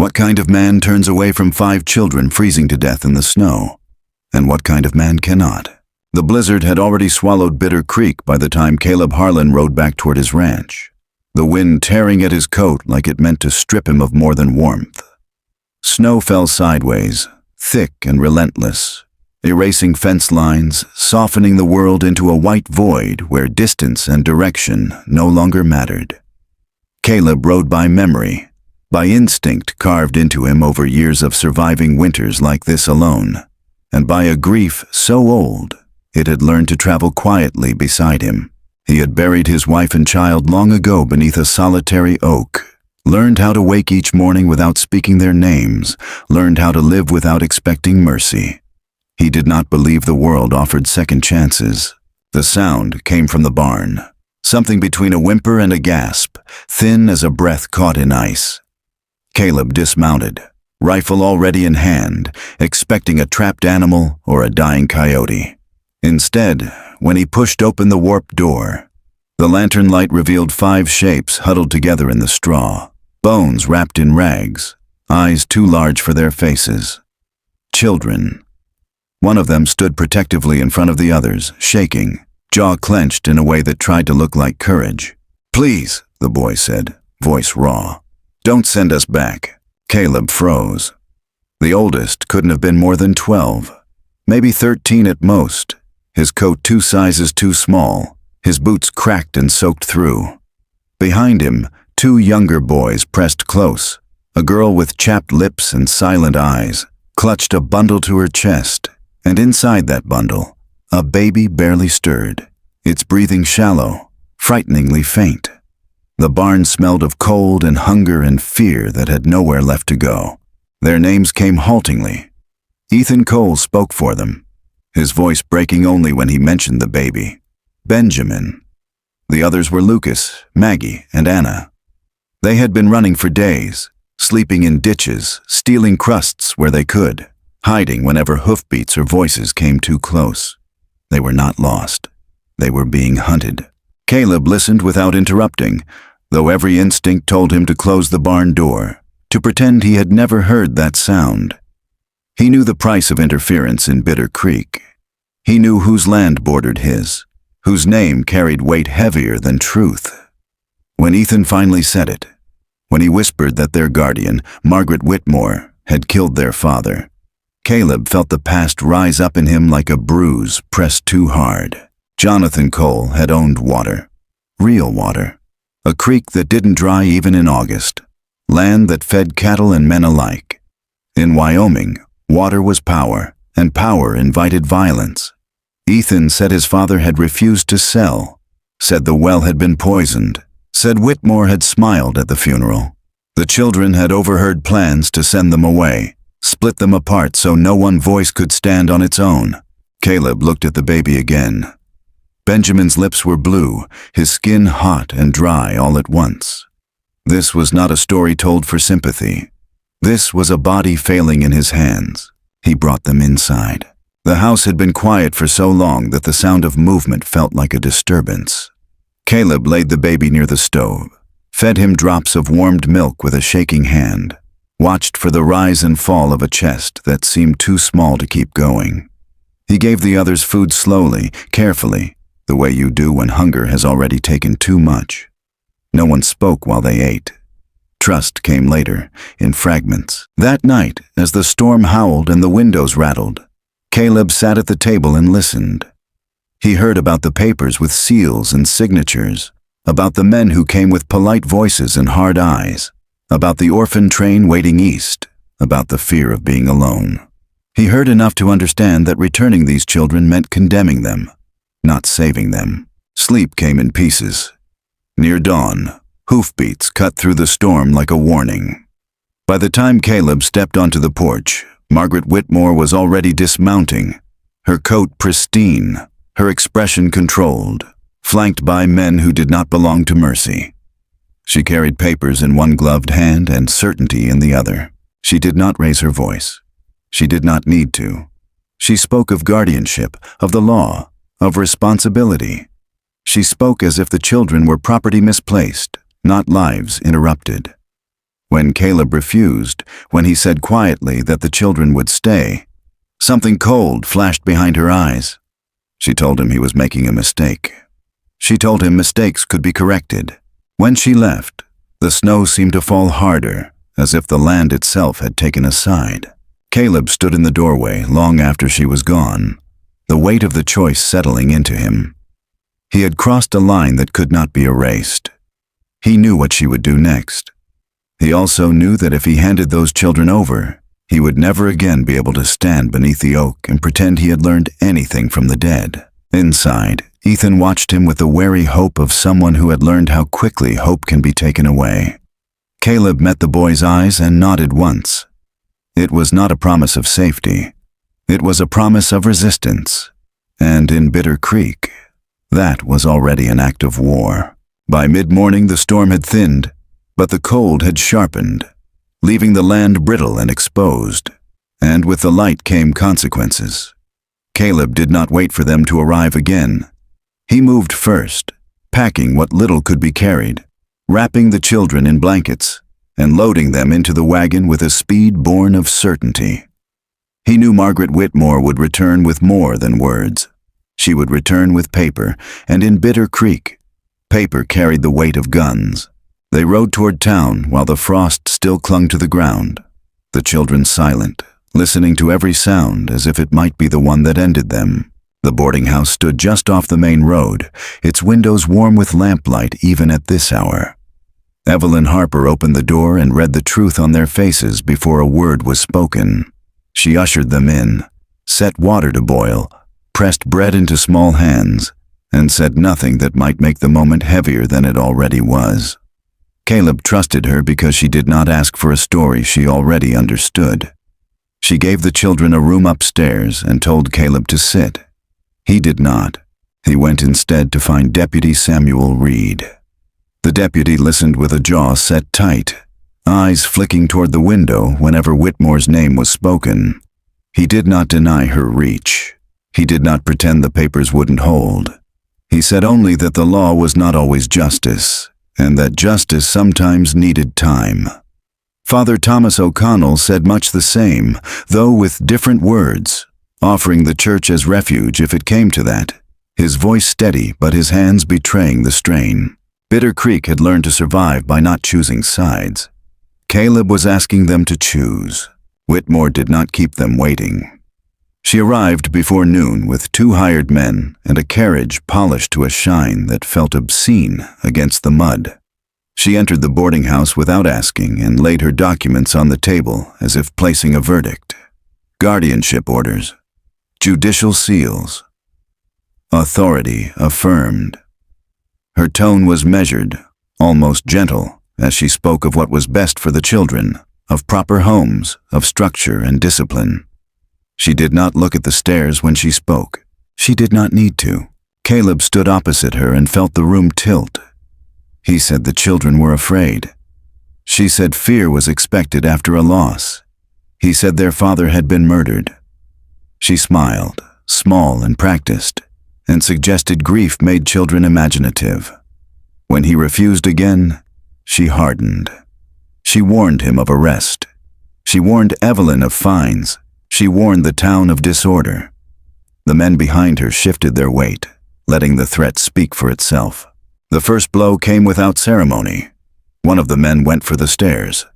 What kind of man turns away from 5 children freezing to death in the snow? And what kind of man cannot? The blizzard had already swallowed Bitter Creek by the time Caleb Harlan rode back toward his ranch, the wind tearing at his coat like it meant to strip him of more than warmth. Snow fell sideways, thick and relentless, erasing fence lines, softening the world into a white void where distance and direction no longer mattered. Caleb rode by memory, by instinct carved into him over years of surviving winters like this alone, and by a grief so old it had learned to travel quietly beside him. He had buried his wife and child long ago beneath a solitary oak, learned how to wake each morning without speaking their names, learned how to live without expecting mercy. He did not believe the world offered second chances. The sound came from the barn, something between a whimper and a gasp, thin as a breath caught in ice. Caleb dismounted, rifle already in hand, expecting a trapped animal or a dying coyote. Instead, when he pushed open the warped door, the lantern light revealed 5 shapes huddled together in the straw, bones wrapped in rags, eyes too large for their faces. Children. One of them stood protectively in front of the others, shaking, jaw clenched in a way that tried to look like courage. "Please," the boy said, voice raw. "Don't send us back." Caleb froze. The oldest couldn't have been more than 12, maybe 13 at most, his coat 2 sizes too small, his boots cracked and soaked through. Behind him, 2 younger boys pressed close. A girl with chapped lips and silent eyes clutched a bundle to her chest, and inside that bundle, a baby barely stirred, its breathing shallow, frighteningly faint. The barn smelled of cold and hunger and fear that had nowhere left to go. Their names came haltingly. Ethan Cole spoke for them, his voice breaking only when he mentioned the baby. Benjamin. The others were Lucas, Maggie, and Anna. They had been running for days, sleeping in ditches, stealing crusts where they could, hiding whenever hoofbeats or voices came too close. They were not lost. They were being hunted. Caleb listened without interrupting, though every instinct told him to close the barn door, to pretend he had never heard that sound. He knew the price of interference in Bitter Creek. He knew whose land bordered his, whose name carried weight heavier than truth. When Ethan finally said it, when he whispered that their guardian, Margaret Whitmore, had killed their father, Caleb felt the past rise up in him like a bruise pressed too hard. Jonathan Cole had owned water, real water, a creek that didn't dry even in August, land that fed cattle and men alike. In Wyoming, water was power, and power invited violence. Ethan said his father had refused to sell, said the well had been poisoned, said Whitmore had smiled at the funeral. The children had overheard plans to send them away, split them apart so no one voice could stand on its own. Caleb looked at the baby again. Benjamin's lips were blue, his skin hot and dry all at once. This was not a story told for sympathy. This was a body failing in his hands. He brought them inside. The house had been quiet for so long that the sound of movement felt like a disturbance. Caleb laid the baby near the stove, fed him drops of warmed milk with a shaking hand, watched for the rise and fall of a chest that seemed too small to keep going. He gave the others food slowly, carefully, the way you do when hunger has already taken too much. No one spoke while they ate. Trust came later, in fragments. That night, as the storm howled and the windows rattled, Caleb sat at the table and listened. He heard about the papers with seals and signatures, about the men who came with polite voices and hard eyes, about the orphan train waiting east, about the fear of being alone. He heard enough to understand that returning these children meant condemning them, not saving them. Sleep came in pieces. Near dawn, hoofbeats cut through the storm like a warning. By the time Caleb stepped onto the porch, Margaret Whitmore was already dismounting, her coat pristine, her expression controlled, flanked by men who did not belong to mercy. She carried papers in one gloved hand and certainty in the other. She did not raise her voice. She did not need to. She spoke of guardianship, of the law, of responsibility. She spoke as if the children were property misplaced, not lives interrupted. When Caleb refused, when he said quietly that the children would stay, something cold flashed behind her eyes. She told him he was making a mistake. She told him mistakes could be corrected. When she left, the snow seemed to fall harder, as if the land itself had taken a side. Caleb stood in the doorway long after she was gone, the weight of the choice settling into him. He had crossed a line that could not be erased. He knew what she would do next. He also knew that if he handed those children over, he would never again be able to stand beneath the oak and pretend he had learned anything from the dead. Inside, Ethan watched him with the wary hope of someone who had learned how quickly hope can be taken away. Caleb met the boy's eyes and nodded once. It was not a promise of safety. It was a promise of resistance. And in Bitter Creek, that was already an act of war. By mid-morning the storm had thinned, but the cold had sharpened, leaving the land brittle and exposed. And with the light came consequences. Caleb did not wait for them to arrive again. He moved first, packing what little could be carried, wrapping the children in blankets, and loading them into the wagon with a speed born of certainty. He knew Margaret Whitmore would return with more than words. She would return with paper, and in Bitter Creek, paper carried the weight of guns. They rode toward town while the frost still clung to the ground, the children silent, listening to every sound as if it might be the one that ended them. The boarding house stood just off the main road, its windows warm with lamplight even at this hour. Evelyn Harper opened the door and read the truth on their faces before a word was spoken. She ushered them in, set water to boil, pressed bread into small hands, and said nothing that might make the moment heavier than it already was. Caleb trusted her because she did not ask for a story she already understood. She gave the children a room upstairs and told Caleb to sit. He did not. He went instead to find Deputy Samuel Reed. The deputy listened with a jaw set tight, eyes flicking toward the window whenever Whitmore's name was spoken. He did not deny her reach. He did not pretend the papers wouldn't hold. He said only that the law was not always justice, and that justice sometimes needed time. Father Thomas O'Connell said much the same, though with different words, offering the church as refuge if it came to that, his voice steady but his hands betraying the strain. Bitter Creek had learned to survive by not choosing sides. Caleb was asking them to choose. Whitmore did not keep them waiting. She arrived before noon with 2 hired men and a carriage polished to a shine that felt obscene against the mud. She entered the boarding house without asking and laid her documents on the table as if placing a verdict. Guardianship orders. Judicial seals. Authority affirmed. Her tone was measured, almost gentle, as she spoke of what was best for the children, of proper homes, of structure and discipline. She did not look at the stairs when she spoke. She did not need to. Caleb stood opposite her and felt the room tilt. He said the children were afraid. She said fear was expected after a loss. He said their father had been murdered. She smiled, small and practiced, and suggested grief made children imaginative. When he refused again, she hardened. She warned him of arrest. She warned Evelyn of fines. She warned the town of disorder. The men behind her shifted their weight, letting the threat speak for itself. The first blow came without ceremony. One of the men went for the stairs.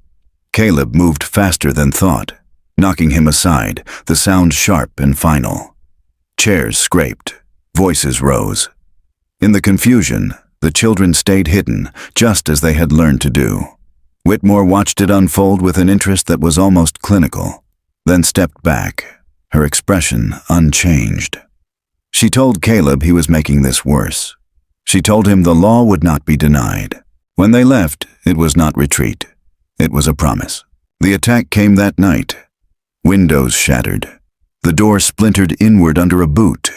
Caleb moved faster than thought, knocking him aside, the sound sharp and final. Chairs scraped. Voices rose. In the confusion, the children stayed hidden, just as they had learned to do. Whitmore watched it unfold with an interest that was almost clinical, then stepped back, her expression unchanged. She told Caleb he was making this worse. She told him the law would not be denied. When they left, it was not retreat. It was a promise. The attack came that night. Windows shattered. The door splintered inward under a boot.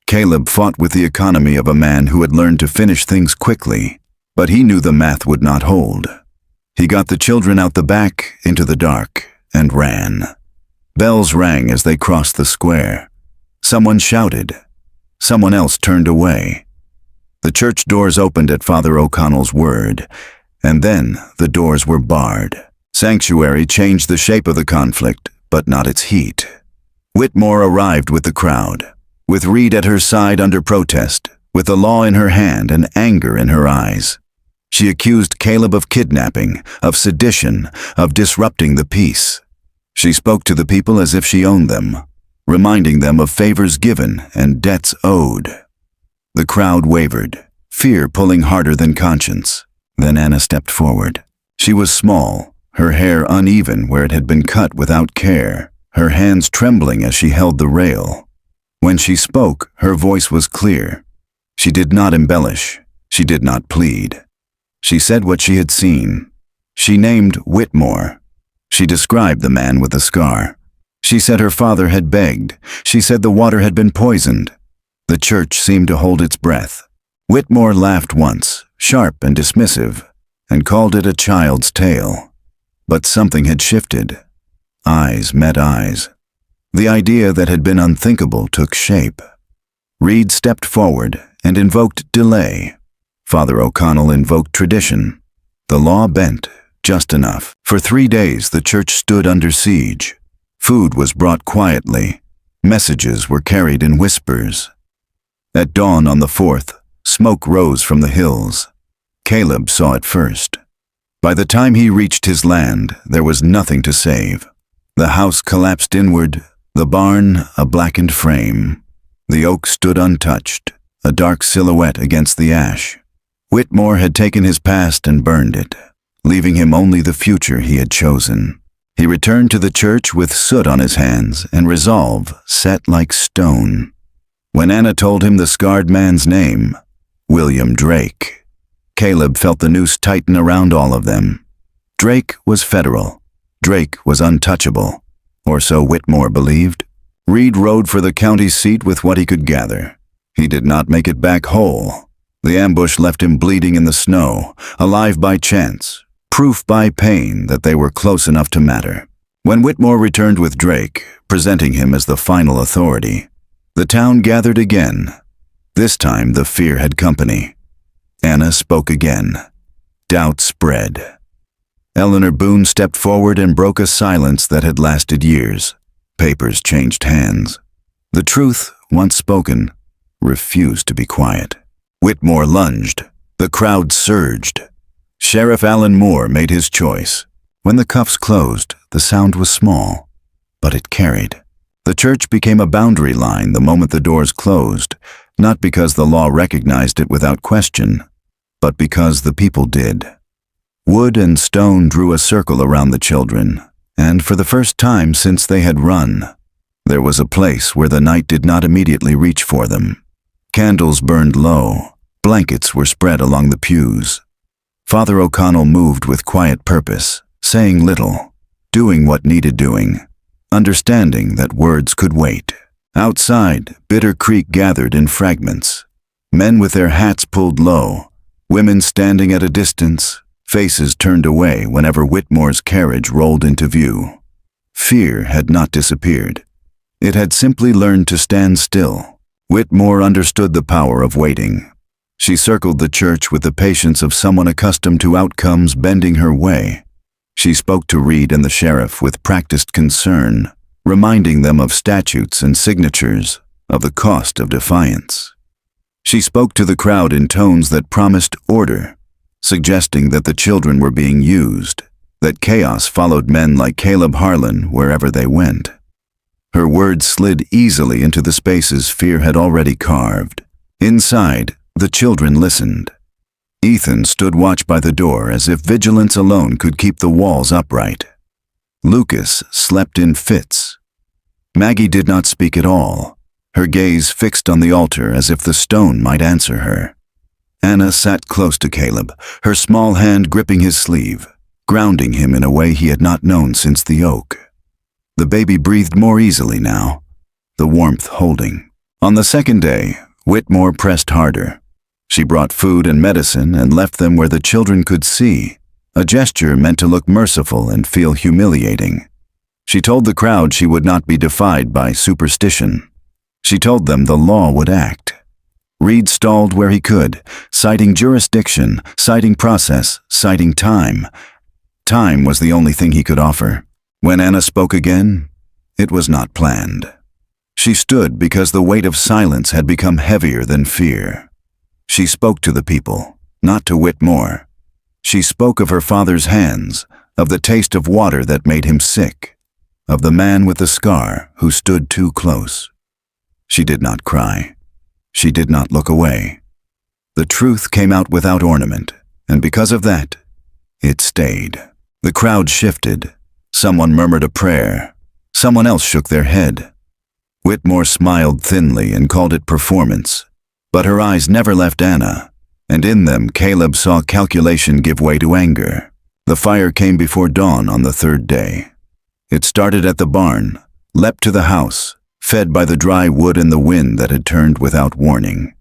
Caleb fought with the economy of a man who had learned to finish things quickly, but he knew the math would not hold. He got the children out the back, into the dark, and ran. Bells rang as they crossed the square. Someone shouted. Someone else turned away. The church doors opened at Father O'Connell's word, and then the doors were barred. Sanctuary changed the shape of the conflict, but not its heat. Whitmore arrived with the crowd, with Reed at her side under protest, with the law in her hand and anger in her eyes. She accused Caleb of kidnapping, of sedition, of disrupting the peace. She spoke to the people as if she owned them, reminding them of favors given and debts owed. The crowd wavered, fear pulling harder than conscience. Then Anna stepped forward. She was small, her hair uneven where it had been cut without care, her hands trembling as she held the rail. When she spoke, her voice was clear. She did not embellish. She did not plead. She said what she had seen. She named Whitmore. She described the man with the scar. She said her father had begged. She said the water had been poisoned. The church seemed to hold its breath. Whitmore laughed once, sharp and dismissive, and called it a child's tale. But something had shifted. Eyes met eyes. The idea that had been unthinkable took shape. Reed stepped forward and invoked delay. Father O'Connell invoked tradition. The law bent, just enough. For 3 days the church stood under siege. Food was brought quietly. Messages were carried in whispers. At dawn on the 4th, smoke rose from the hills. Caleb saw it first. By the time he reached his land, there was nothing to save. The house collapsed inward, the barn a blackened frame. The oak stood untouched, a dark silhouette against the ash. Whitmore had taken his past and burned it, leaving him only the future he had chosen. He returned to the church with soot on his hands and resolve set like stone. When Anna told him the scarred man's name, William Drake, Caleb felt the noose tighten around all of them. Drake was federal. Drake was untouchable, or so Whitmore believed. Reed rode for the county seat with what he could gather. He did not make it back whole. The ambush left him bleeding in the snow, alive by chance, proof by pain that they were close enough to matter. When Whitmore returned with Drake, presenting him as the final authority, the town gathered again. This time the fear had company. Anna spoke again. Doubt spread. Eleanor Boone stepped forward and broke a silence that had lasted years. Papers changed hands. The truth, once spoken, refused to be quiet. Whitmore lunged. The crowd surged. Sheriff Alan Moore made his choice. When the cuffs closed, the sound was small, but it carried. The church became a boundary line the moment the doors closed, not because the law recognized it without question, but because the people did. Wood and stone drew a circle around the children, and for the first time since they had run, there was a place where the night did not immediately reach for them. Candles burned low, blankets were spread along the pews. Father O'Connell moved with quiet purpose, saying little, doing what needed doing, understanding that words could wait. Outside, Bitter Creek gathered in fragments. Men with their hats pulled low, women standing at a distance, faces turned away whenever Whitmore's carriage rolled into view. Fear had not disappeared. It had simply learned to stand still. Whitmore understood the power of waiting. She circled the church with the patience of someone accustomed to outcomes bending her way. She spoke to Reed and the sheriff with practiced concern, reminding them of statutes and signatures, of the cost of defiance. She spoke to the crowd in tones that promised order, suggesting that the children were being used, that chaos followed men like Caleb Harlan wherever they went. Her words slid easily into the spaces fear had already carved. Inside, the children listened. Ethan stood watch by the door as if vigilance alone could keep the walls upright. Lucas slept in fits. Maggie did not speak at all, her gaze fixed on the altar as if the stone might answer her. Anna sat close to Caleb, her small hand gripping his sleeve, grounding him in a way he had not known since the oak. The baby breathed more easily now, the warmth holding. On the second day, Whitmore pressed harder. She brought food and medicine and left them where the children could see, a gesture meant to look merciful and feel humiliating. She told the crowd she would not be defied by superstition. She told them the law would act. Reed stalled where he could, citing jurisdiction, citing process, citing time. Time was the only thing he could offer. When Anna spoke again, it was not planned. She stood because the weight of silence had become heavier than fear. She spoke to the people, not to Whitmore. She spoke of her father's hands, of the taste of water that made him sick, of the man with the scar who stood too close. She did not cry. She did not look away. The truth came out without ornament, and because of that, it stayed. The crowd shifted. Someone murmured a prayer. Someone else shook their head. Whitmore smiled thinly and called it performance, but her eyes never left Anna, and in them Caleb saw calculation give way to anger. The fire came before dawn on the third day. It started at the barn, leapt to the house, fed by the dry wood and the wind that had turned without warning.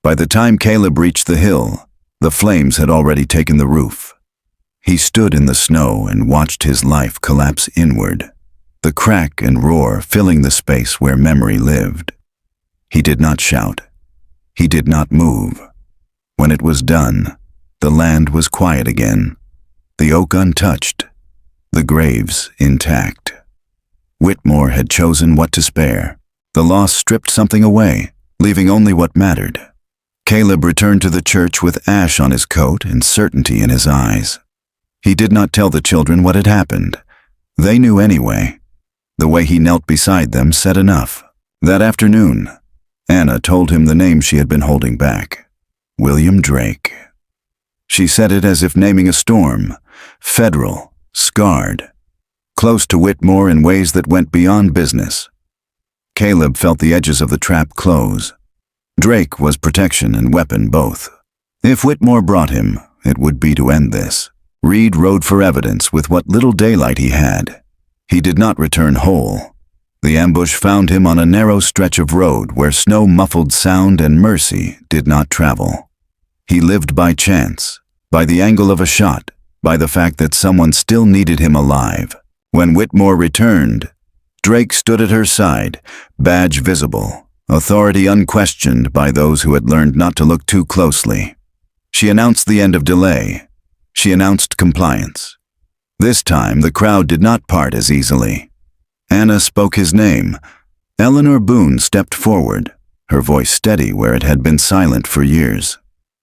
By the time Caleb reached the hill, the flames had already taken the roof. He stood in the snow and watched his life collapse inward, the crack and roar filling the space where memory lived. He did not shout. He did not move. When it was done, the land was quiet again, the oak untouched, the graves intact. Whitmore had chosen what to spare. The loss stripped something away, leaving only what mattered. Caleb returned to the church with ash on his coat and certainty in his eyes. He did not tell the children what had happened. They knew anyway. The way he knelt beside them said enough. That afternoon, Anna told him the name she had been holding back. William Drake. She said it as if naming a storm, federal, scarred, close to Whitmore in ways that went beyond business. Caleb felt the edges of the trap close. Drake was protection and weapon both. If Whitmore brought him, it would be to end this. Reed rode for evidence with what little daylight he had. He did not return whole. The ambush found him on a narrow stretch of road where snow muffled sound and mercy did not travel. He lived by chance, by the angle of a shot, by the fact that someone still needed him alive. When Whitmore returned, Drake stood at her side, badge visible, authority unquestioned by those who had learned not to look too closely. She announced the end of delay. She announced compliance. This time the crowd did not part as easily. Anna spoke his name. Eleanor Boone stepped forward, her voice steady where it had been silent for years.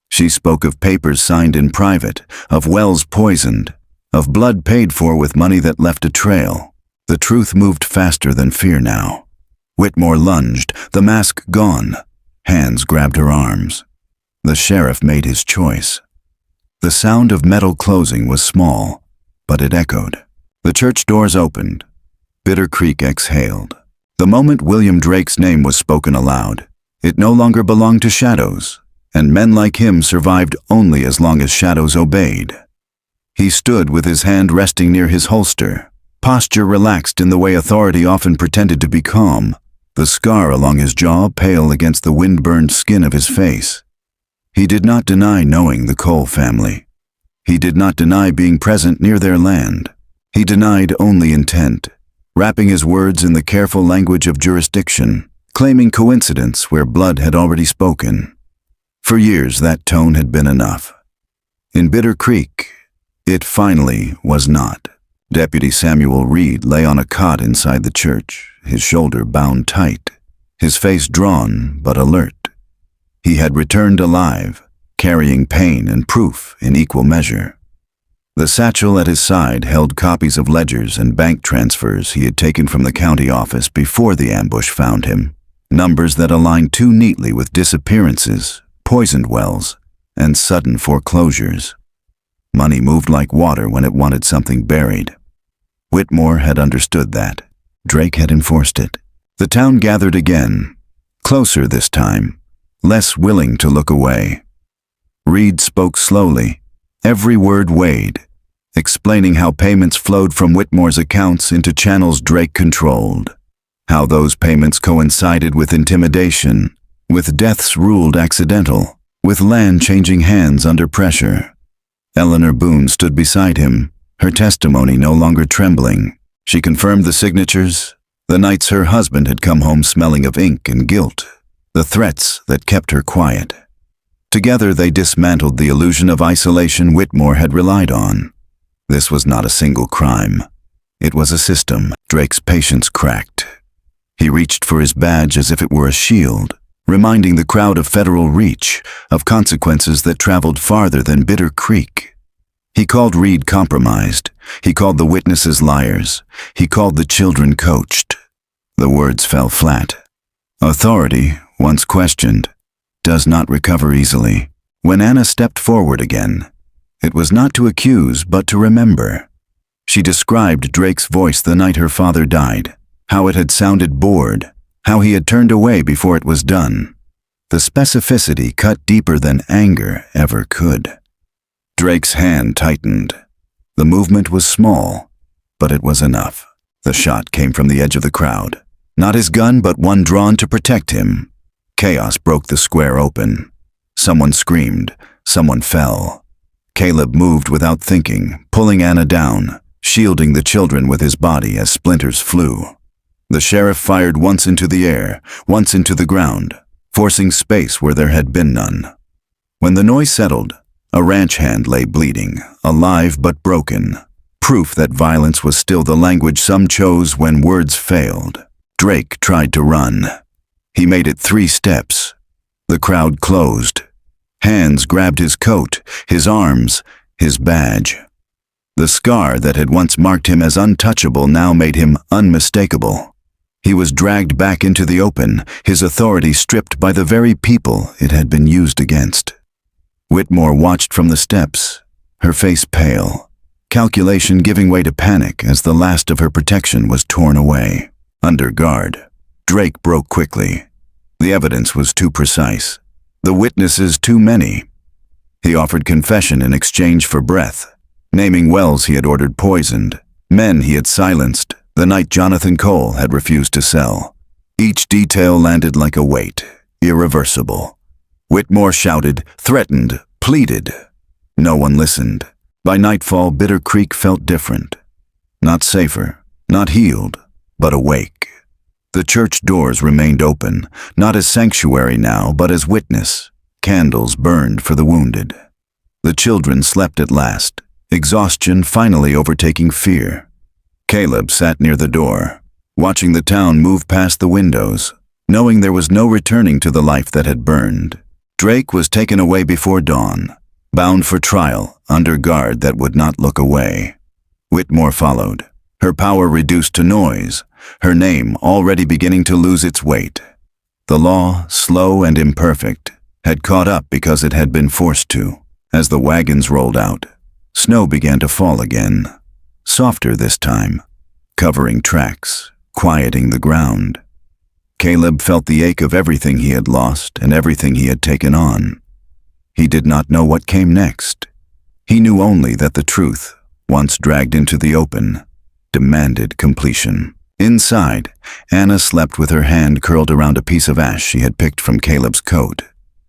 She spoke of papers signed in private, of wells poisoned, of blood paid for with money that left a trail. The truth moved faster than fear now. Whitmore lunged, the mask gone. Hands grabbed her arms. The sheriff made his choice. The sound of metal closing was small, but it echoed. The church doors opened. Bitter Creek exhaled. The moment William Drake's name was spoken aloud, it no longer belonged to shadows, and men like him survived only as long as shadows obeyed. He stood with his hand resting near his holster, posture relaxed in the way authority often pretended to be calm, the scar along his jaw pale against the wind-burned skin of his face. He did not deny knowing the Cole family. He did not deny being present near their land. He denied only intent, wrapping his words in the careful language of jurisdiction, claiming coincidence where blood had already spoken. For years that tone had been enough. In Bitter Creek, it finally was not. Deputy Samuel Reed lay on a cot inside the church, his shoulder bound tight, his face drawn but alert. He had returned alive, carrying pain and proof in equal measure. The satchel at his side held copies of ledgers and bank transfers he had taken from the county office before the ambush found him, numbers that aligned too neatly with disappearances, poisoned wells, and sudden foreclosures. Money moved like water when it wanted something buried. Whitmore had understood that. Drake had enforced it. The town gathered again, closer this time, less willing to look away. Reed spoke slowly, every word weighed, explaining how payments flowed from Whitmore's accounts into channels Drake controlled, how those payments coincided with intimidation, with deaths ruled accidental, with land changing hands under pressure. Eleanor Boone stood beside him, her testimony no longer trembling. She confirmed the signatures, the nights her husband had come home smelling of ink and guilt, the threats that kept her quiet. Together they dismantled the illusion of isolation Whitmore had relied on. This was not a single crime. It was a system. Drake's patience cracked. He reached for his badge as if it were a shield, reminding the crowd of federal reach, of consequences that traveled farther than Bitter Creek. He called Reed compromised. He called the witnesses liars. He called the children coached. The words fell flat. Authority, once questioned, does not recover easily. When Anna stepped forward again, it was not to accuse but to remember. She described Drake's voice the night her father died, how it had sounded bored, how he had turned away before it was done. The specificity cut deeper than anger ever could. Drake's hand tightened. The movement was small, but it was enough. The shot came from the edge of the crowd. Not his gun, but one drawn to protect him. Chaos broke the square open. Someone screamed. Someone fell. Caleb moved without thinking, pulling Anna down, shielding the children with his body as splinters flew. The sheriff fired once into the air, once into the ground, forcing space where there had been none. When the noise settled, a ranch hand lay bleeding, alive but broken, proof that violence was still the language some chose when words failed. Drake tried to run. He made it 3 steps. The crowd closed. Hands grabbed his coat, his arms, his badge. The scar that had once marked him as untouchable now made him unmistakable. He was dragged back into the open, his authority stripped by the very people it had been used against. Whitmore watched from the steps, her face pale, calculation giving way to panic as the last of her protection was torn away. Under guard, Drake broke quickly. The evidence was too precise, the witnesses too many. He offered confession in exchange for breath, naming wells he had ordered poisoned, men he had silenced, the night Jonathan Cole had refused to sell. Each detail landed like a weight, irreversible. Whitmore shouted, threatened, pleaded. No one listened. By nightfall, Bitter Creek felt different. Not safer, not healed, but awake. The church doors remained open, not as sanctuary now, but as witness. Candles burned for the wounded. The children slept at last, exhaustion finally overtaking fear. Caleb sat near the door, watching the town move past the windows, knowing there was no returning to the life that had burned. Drake was taken away before dawn, bound for trial, under guard that would not look away. Whitmore followed, her power reduced to noise, her name already beginning to lose its weight. The law, slow and imperfect, had caught up because it had been forced to. As the wagons rolled out, snow began to fall again, softer this time, covering tracks, quieting the ground. Caleb felt the ache of everything he had lost and everything he had taken on. He did not know what came next. He knew only that the truth, once dragged into the open, demanded completion. Inside, Anna slept with her hand curled around a piece of ash she had picked from Caleb's coat,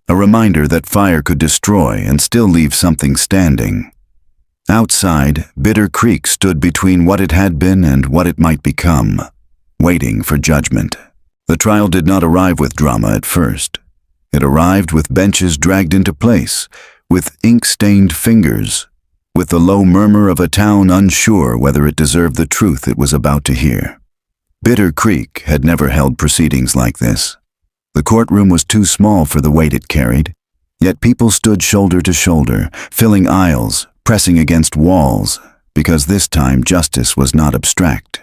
a reminder that fire could destroy and still leave something standing. Outside, Bitter Creek stood between what it had been and what it might become, waiting for judgment. The trial did not arrive with drama at first. It arrived with benches dragged into place, with ink-stained fingers, with the low murmur of a town unsure whether it deserved the truth it was about to hear. Bitter Creek had never held proceedings like this. The courtroom was too small for the weight it carried, yet people stood shoulder to shoulder, filling aisles, pressing against walls, because this time justice was not abstract.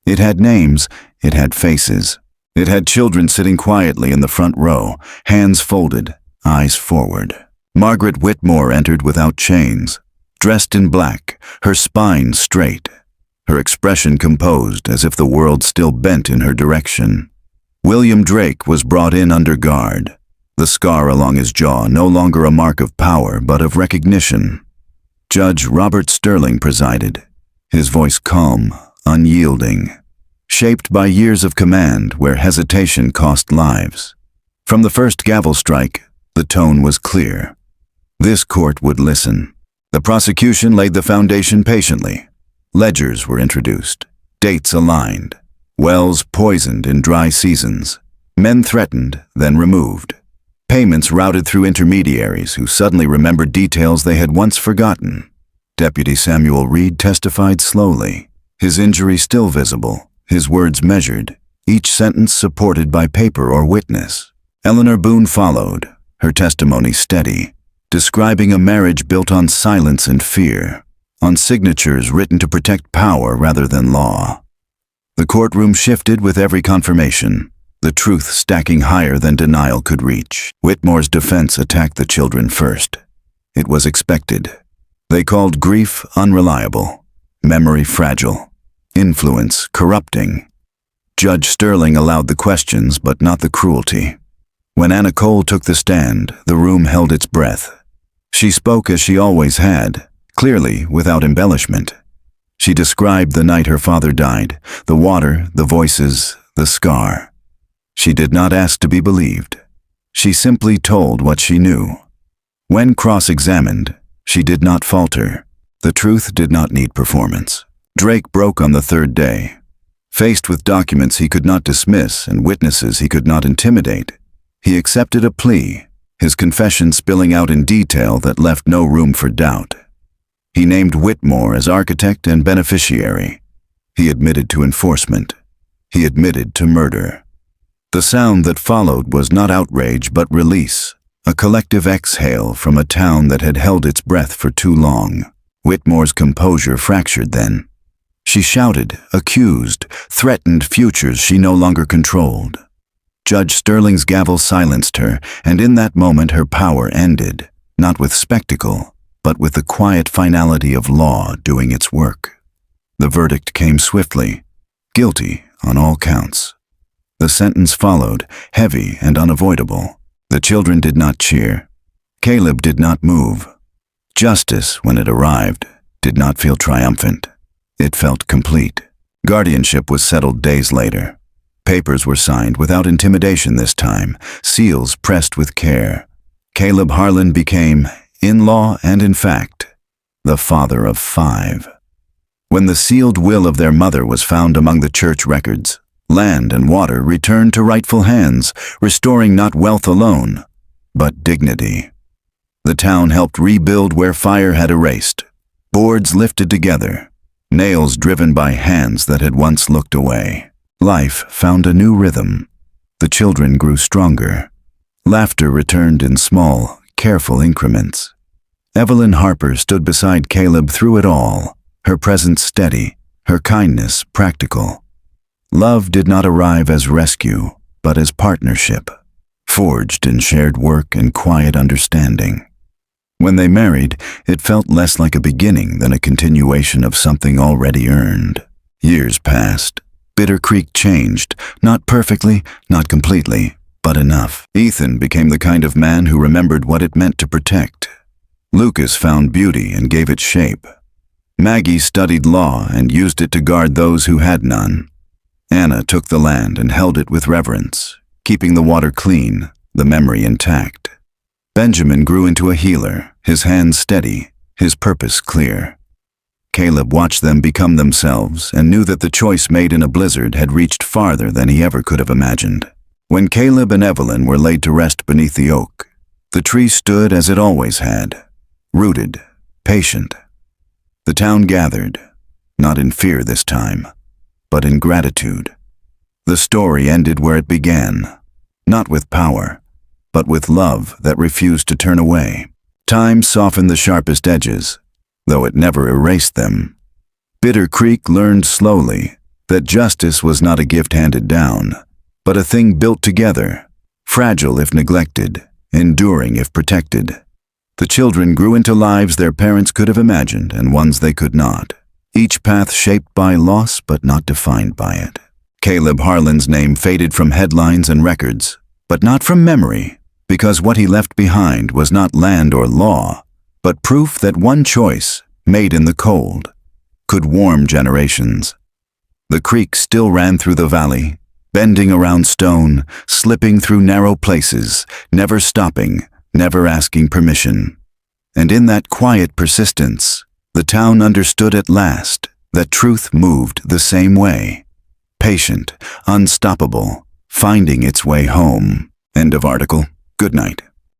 It had names, it had faces. It had children sitting quietly in the front row, hands folded, eyes forward. Margaret Whitmore entered without chains, dressed in black, her spine straight, her expression composed as if the world still bent in her direction. William Drake was brought in under guard, the scar along his jaw no longer a mark of power but of recognition. Judge Robert Sterling presided, his voice calm, unyielding, shaped by years of command where hesitation cost lives. From the first gavel strike, the tone was clear. This court would listen. The prosecution laid the foundation patiently. Ledgers were introduced, dates aligned, wells poisoned in dry seasons, men threatened, then removed. Payments routed through intermediaries who suddenly remembered details they had once forgotten. Deputy Samuel Reed testified slowly, his injury still visible, his words measured, each sentence supported by paper or witness. Eleanor Boone followed, her testimony steady, describing a marriage built on silence and fear, on signatures written to protect power rather than law. The courtroom shifted with every confirmation, the truth stacking higher than denial could reach. Whitmore's defense attacked the children first. It was expected. They called grief unreliable, memory fragile, influence corrupting. Judge Sterling allowed the questions but not the cruelty. When Anna Cole took the stand, the room held its breath. She spoke as she always had, clearly without embellishment. She described the night her father died, the water, the voices, the scar. She did not ask to be believed. She simply told what she knew. When cross-examined, she did not falter. The truth did not need performance. Drake broke on the third day. Faced with documents he could not dismiss and witnesses he could not intimidate, he accepted a plea, his confession spilling out in detail that left no room for doubt. He named Whitmore as architect and beneficiary. He admitted to enforcement. He admitted to murder. The sound that followed was not outrage but release, a collective exhale from a town that had held its breath for too long. Whitmore's composure fractured then. She shouted, accused, threatened futures she no longer controlled. Judge Sterling's gavel silenced her, and in that moment her power ended, not with spectacle, but with the quiet finality of law doing its work. The verdict came swiftly, guilty on all counts. The sentence followed, heavy and unavoidable. The children did not cheer. Caleb did not move. Justice, when it arrived, did not feel triumphant. It felt complete. Guardianship was settled days later. Papers were signed without intimidation this time, seals pressed with care. Caleb Harlan became, in law and in fact, the father of 5. When the sealed will of their mother was found among the church records, land and water returned to rightful hands, restoring not wealth alone, but dignity. The town helped rebuild where fire had erased, boards lifted together, nails driven by hands that had once looked away. Life found a new rhythm. The children grew stronger. Laughter returned in small, careful increments. Evelyn Harper stood beside Caleb through it all, her presence steady, her kindness practical. Love did not arrive as rescue, but as partnership, forged in shared work and quiet understanding. When they married, it felt less like a beginning than a continuation of something already earned. Years passed. Bitter Creek changed, not perfectly, not completely, but enough. Ethan became the kind of man who remembered what it meant to protect. Lucas found beauty and gave it shape. Maggie studied law and used it to guard those who had none. Anna took the land and held it with reverence, keeping the water clean, the memory intact. Benjamin grew into a healer, his hands steady, his purpose clear. Caleb watched them become themselves and knew that the choice made in a blizzard had reached farther than he ever could have imagined. When Caleb and Evelyn were laid to rest beneath the oak, the tree stood as it always had, rooted, patient. The town gathered, not in fear this time, but in gratitude. The story ended where it began, not with power, but with love that refused to turn away. Time softened the sharpest edges, though it never erased them. Bitter Creek learned slowly that justice was not a gift handed down, but a thing built together, fragile if neglected, enduring if protected. The children grew into lives their parents could have imagined and ones they could not, each path shaped by loss but not defined by it. Caleb Harlan's name faded from headlines and records, but not from memory, because what he left behind was not land or law, but proof that one choice, made in the cold, could warm generations. The creek still ran through the valley, bending around stone, slipping through narrow places, never stopping, never asking permission. And in that quiet persistence, the town understood at last that truth moved the same way. Patient, unstoppable, finding its way home. End of article. Good night.